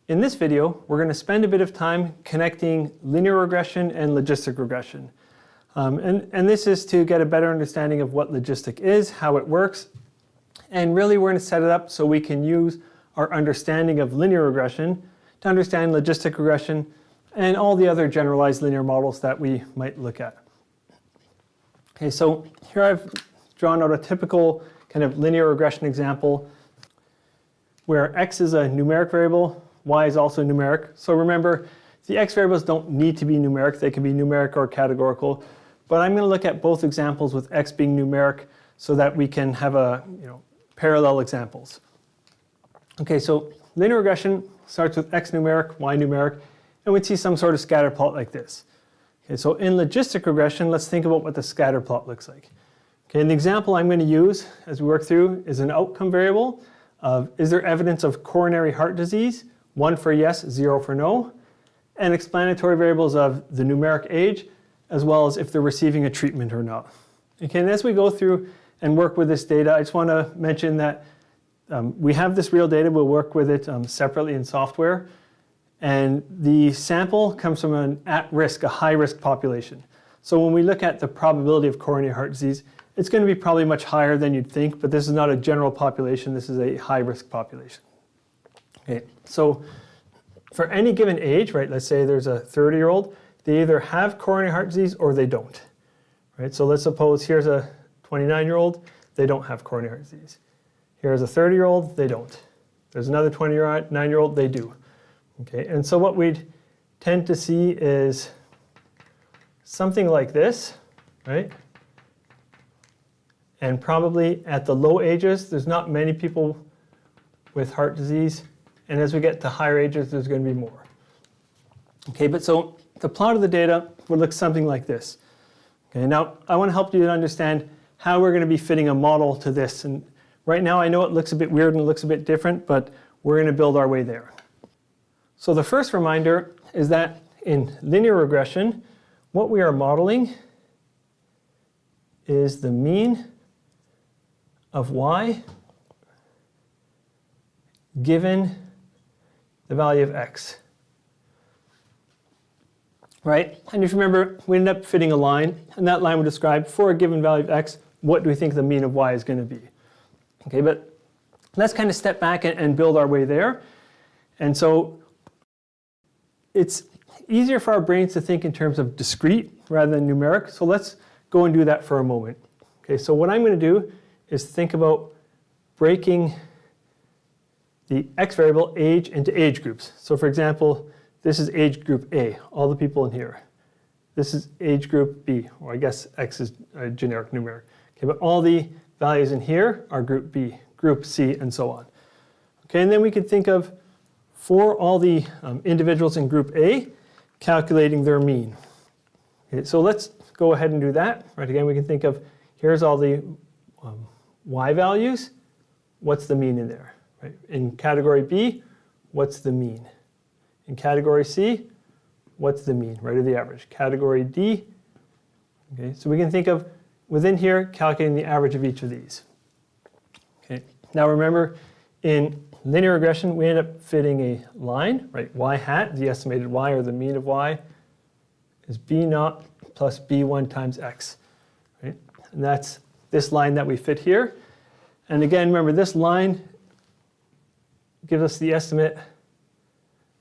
In this video, we're going to spend a bit of time connecting linear regression and logistic regression. And this is to get a better understanding of what logistic is, how it works, and really we're going to set it up so we can use our understanding of linear regression to understand logistic regression and all the other generalized linear models that we might look at. Okay, so here I've drawn out a typical kind of linear regression example where x is a numeric variable, y is also numeric. So remember, the x variables don't need to be numeric. They can be numeric or categorical. But I'm going to look at both examples with x being numeric so that we can have parallel examples. Okay, so linear regression starts with x numeric, y numeric, and we'd see some sort of scatter plot like this. Okay, so in logistic regression, let's think about what the scatter plot looks like. Okay, and the example I'm going to use as we work through is an outcome variable of is there evidence of coronary heart disease, 1 for yes, 0 for no, and explanatory variables of the numeric age, as well as if they're receiving a treatment or not. Okay, and as we go through and work with this data, I just want to mention that we have this real data. We'll work with it separately in software. And the sample comes from an at-risk, a high-risk population. So when we look at the probability of coronary heart disease, it's going to be probably much higher than you'd think, but this is not a general population. This is a high-risk population. Okay, so for any given age, right, let's say there's a 30-year-old, they either have coronary heart disease or they don't. Right, so let's suppose here's a 29-year-old, they don't have coronary heart disease. Here's a 30-year-old, they don't. There's another 29-year-old, they do. Okay, and so what we'd tend to see is something like this, right? And probably at the low ages, there's not many people with heart disease. And as we get to higher ages, there's going to be more. Okay, but so the plot of the data would look something like this. Okay, now I want to help you to understand how we're going to be fitting a model to this. And right now I know it looks a bit weird and it looks a bit different, but we're going to build our way there. So the first reminder is that in linear regression, what we are modeling is the mean of y given the value of x. Right? And if you remember, we end up fitting a line, and that line would describe for a given value of x, what do we think the mean of y is going to be? Okay, but let's kind of step back and build our way there. And so it's easier for our brains to think in terms of discrete rather than numeric. So let's go and do that for a moment. Okay, so what I'm going to do is think about breaking the x variable age into age groups. So for example, this is age group A, all the people in here. This is age group B, or I guess x is a generic numeric. Okay, but all the values in here are group B, group C, and so on. Okay, and then we could think of for all the individuals in group A, calculating their mean. Okay, so let's go ahead and do that. Right, again, we can think of here's all the y values. What's the mean in there? Right? In category B, what's the mean? In category C, what's the mean, right, or the average? Category D, okay, so we can think of within here calculating the average of each of these. Okay, now remember in linear regression we end up fitting a line, right? Y hat, the estimated y or the mean of y, is b naught plus b1 times x, right? And that's this line that we fit here. And again, remember this line gives us the estimate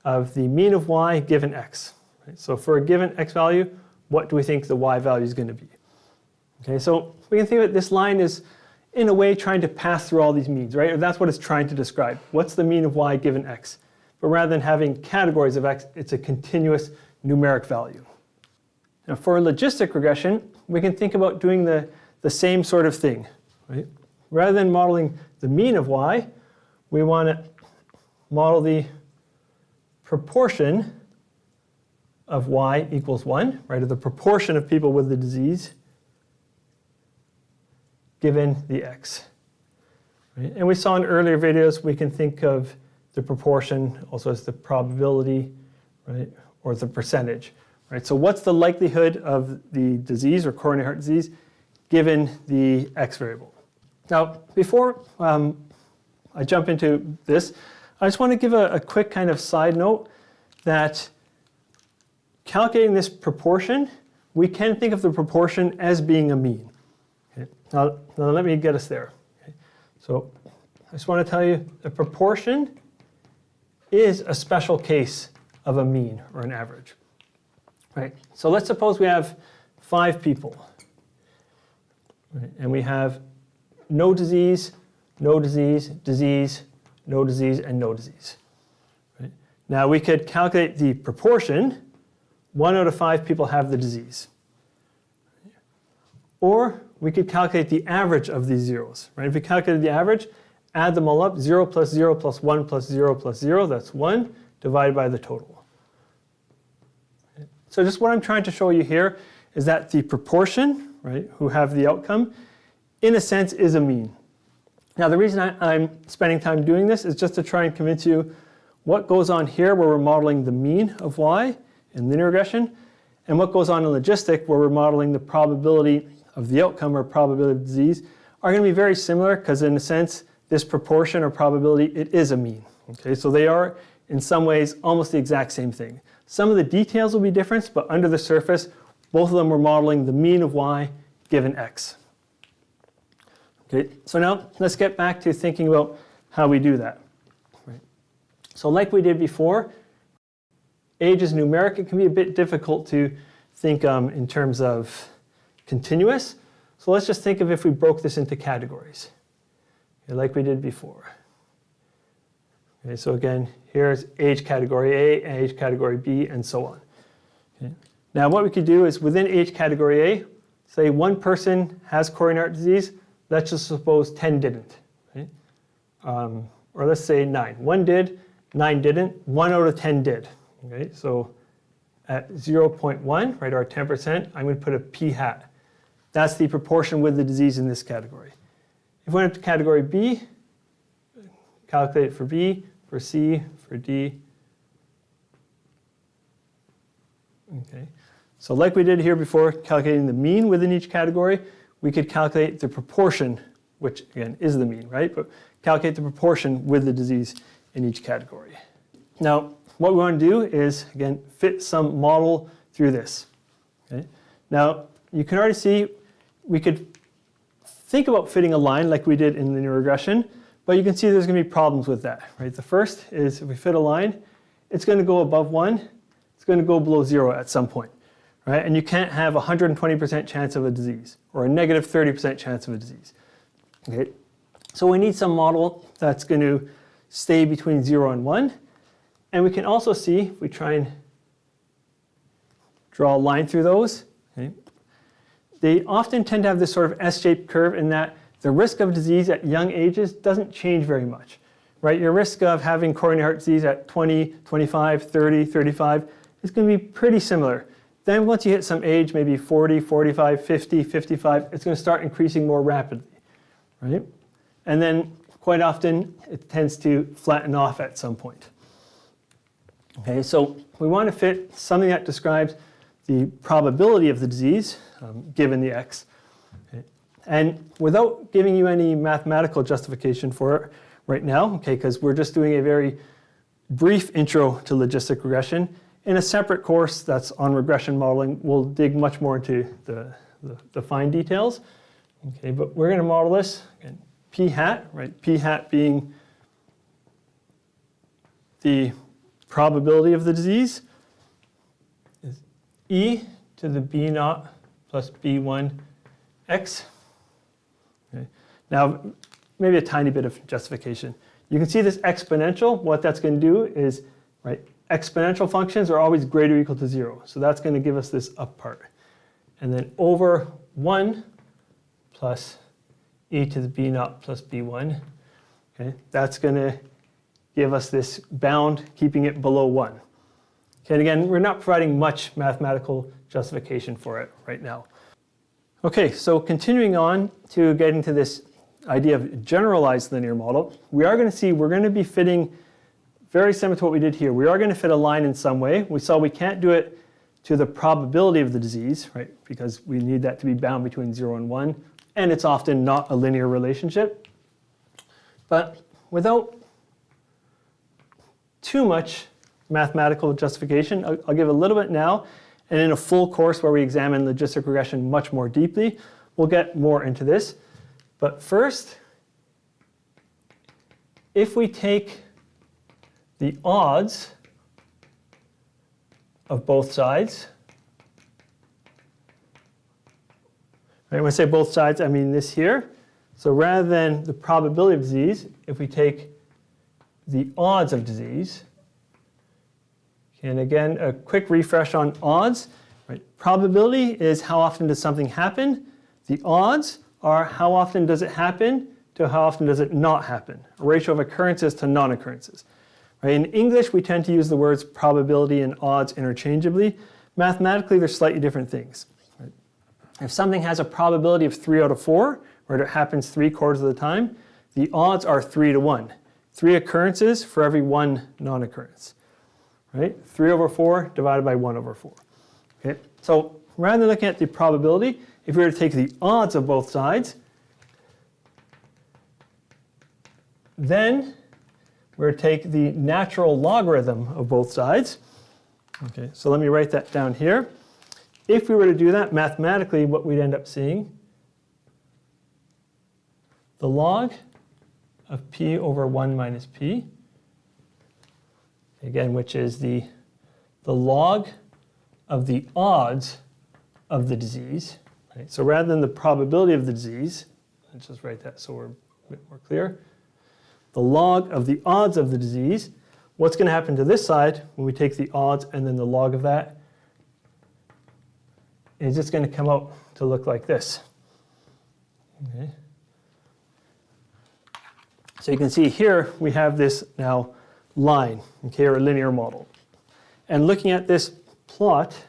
of the mean of y given x. Right? So for a given x value, what do we think the y value is going to be? Okay, so we can think that this line is in a way trying to pass through all these means, right? Or that's what it's trying to describe. What's the mean of y given x? But rather than having categories of x, it's a continuous numeric value. Now for logistic regression, we can think about doing the same sort of thing, right? Rather than modeling the mean of y, we want to model the proportion of y equals 1, right? Or the proportion of people with the disease given the x. Right? And we saw in earlier videos, we can think of the proportion also as the probability, right? Or the percentage, right? So what's the likelihood of the disease or coronary heart disease given the x variable? Now, before I jump into this, I just want to give a quick kind of side note that calculating this proportion, we can think of the proportion as being a mean. Okay. Now let me get us there. Okay. So I just want to tell you the proportion is a special case of a mean or an average. Right. So let's suppose we have 5 people. Right. And we have no disease, no disease, disease, no disease, and no disease. Right. Now we could calculate the proportion. 1 out of 5 people have the disease. Or we could calculate the average of these zeros. Right? If we calculated the average, add them all up, 0 plus 0 plus 1 plus 0 plus 0, that's 1, divided by the total. Right? So just what I'm trying to show you here is that the proportion, right, who have the outcome, in a sense is a mean. Now the reason I'm spending time doing this is just to try and convince you what goes on here where we're modeling the mean of y in linear regression, and what goes on in logistic where we're modeling the probability of the outcome or probability of disease are going to be very similar because in a sense this proportion or probability, it is a mean. Okay, so they are in some ways almost the exact same thing. Some of the details will be different, but under the surface both of them were modeling the mean of y given x. Okay, so now let's get back to thinking about how we do that. Right. So like we did before, age is numeric. It can be a bit difficult to think in terms of continuous. So let's just think of if we broke this into categories, okay, like we did before. Okay, so again, here's age category A, age category B, and so on. Okay. Now what we could do is within age category A, say one person has coronary heart disease, let's just suppose 10 didn't. Right? Or let's say 9. 1 did, 9 didn't, 1 out of 10 did. Okay, so at 0.1, right, or 10%, I'm going to put a p hat. That's the proportion with the disease in this category. If we went up to category B, calculate it for B, for C, for D. Okay, so like we did here before, calculating the mean within each category, we could calculate the proportion, which again is the mean, right? But calculate the proportion with the disease in each category. Now, what we want to do is, again, fit some model through this. Okay? Now, you can already see we could think about fitting a line like we did in linear regression, but you can see there's going to be problems with that. Right? The first is if we fit a line, it's going to go above 1, it's going to go below 0 at some point. Right? And you can't have a 120% chance of a disease or a negative 30% chance of a disease. Okay? So we need some model that's going to stay between 0 and 1. And we can also see, if we try and draw a line through those, okay, they often tend to have this sort of S-shaped curve in that the risk of disease at young ages doesn't change very much. Right? Your risk of having coronary heart disease at 20, 25, 30, 35 is going to be pretty similar. Then once you hit some age, maybe 40, 45, 50, 55, it's going to start increasing more rapidly. Right? And then quite often it tends to flatten off at some point. Okay, so we want to fit something that describes the probability of the disease given the x. Okay. And without giving you any mathematical justification for it right now, okay, because we're just doing a very brief intro to logistic regression. In a separate course that's on regression modeling, we'll dig much more into the fine details. Okay, but we're going to model this, again, p hat, right? P hat being the probability of the disease is e to the b0 plus b1 x. Okay. Now, maybe a tiny bit of justification. You can see this exponential. What that's going to do is, right, exponential functions are always greater or equal to 0. So that's going to give us this up part. And then over 1 plus e to the b0 plus b1. Okay, that's going to give us this bound, keeping it below 1. Okay, and again, we're not providing much mathematical justification for it right now. Okay, so continuing on to get into this idea of generalized linear model, we are going to see we're going to be fitting very similar to what we did here. We are going to fit a line in some way. We saw we can't do it to the probability of the disease, right? Because we need that to be bound between 0 and 1, and it's often not a linear relationship. But without too much mathematical justification. I'll give a little bit now, and in a full course where we examine logistic regression much more deeply, we'll get more into this. But first, if we take the odds of both sides, right, when I say both sides, I mean this here. So rather than the probability of disease, if we take the odds of disease, and again, a quick refresh on odds. Right? Probability is how often does something happen. The odds are how often does it happen to how often does it not happen. A ratio of occurrences to non-occurrences. Right? In English, we tend to use the words probability and odds interchangeably. Mathematically, they're slightly different things. Right? If something has a probability of 3 out of 4, where it happens 3/4 of the time, the odds are 3 to 1. 3 occurrences for every 1 non-occurrence. Right? 3 over 4 divided by 1 over 4. Okay? So rather than looking at the probability, if we were to take the odds of both sides, then we're to take the natural logarithm of both sides. Okay, so let me write that down here. If we were to do that mathematically, what we'd end up seeing, the log of p over 1 minus p, again, which is the log of the odds of the disease. Right? So rather than the probability of the disease, let's just write that so we're a bit more clear. The log of the odds of the disease, what's going to happen to this side when we take the odds and then the log of that is it's going to come out to look like this. Okay. So you can see here we have this now line, okay, or a linear model. And looking at this plot,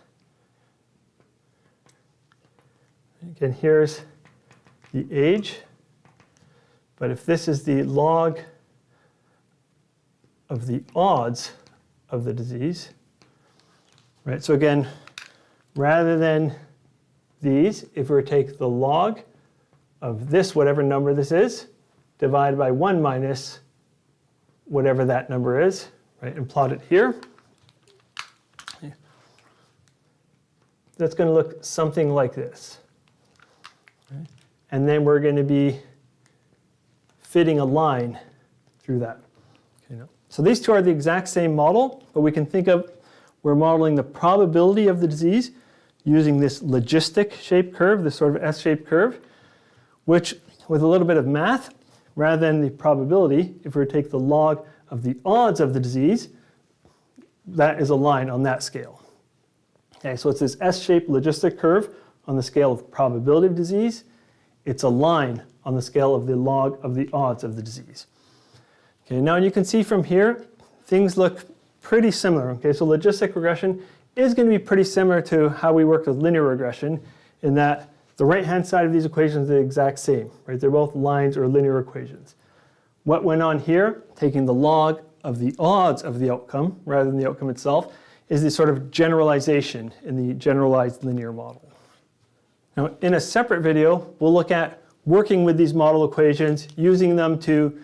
again, here's the age, but if this is the log of the odds of the disease, right, so again, rather than these, if we were to take the log of this, whatever number this is, divided by 1 minus whatever that number is, right, and plot it here. That's going to look something like this. Right? And then we're going to be fitting a line through that. Okay, no. So these two are the exact same model, but we can think of, we're modeling the probability of the disease using this logistic shaped curve, this sort of S-shaped curve, which with a little bit of math, rather than the probability, if we were to take the log of the odds of the disease, that is a line on that scale. Okay, so it's this S-shaped logistic curve on the scale of probability of disease. It's a line on the scale of the log of the odds of the disease. Okay, now you can see from here, things look pretty similar. Okay, so logistic regression is going to be pretty similar to how we worked with linear regression in that the right-hand side of these equations are the exact same, right? They're both lines or linear equations. What went on here, taking the log of the odds of the outcome rather than the outcome itself, is this sort of generalization in the generalized linear model. Now, in a separate video, we'll look at working with these model equations, using them to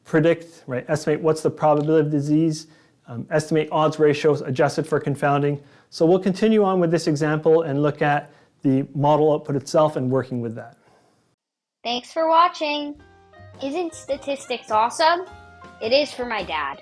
predict, right, estimate what's the probability of disease, estimate odds ratios adjusted for confounding. So we'll continue on with this example and look at the model output itself and working with that. Thanks for watching. Isn't statistics awesome? It is for my dad.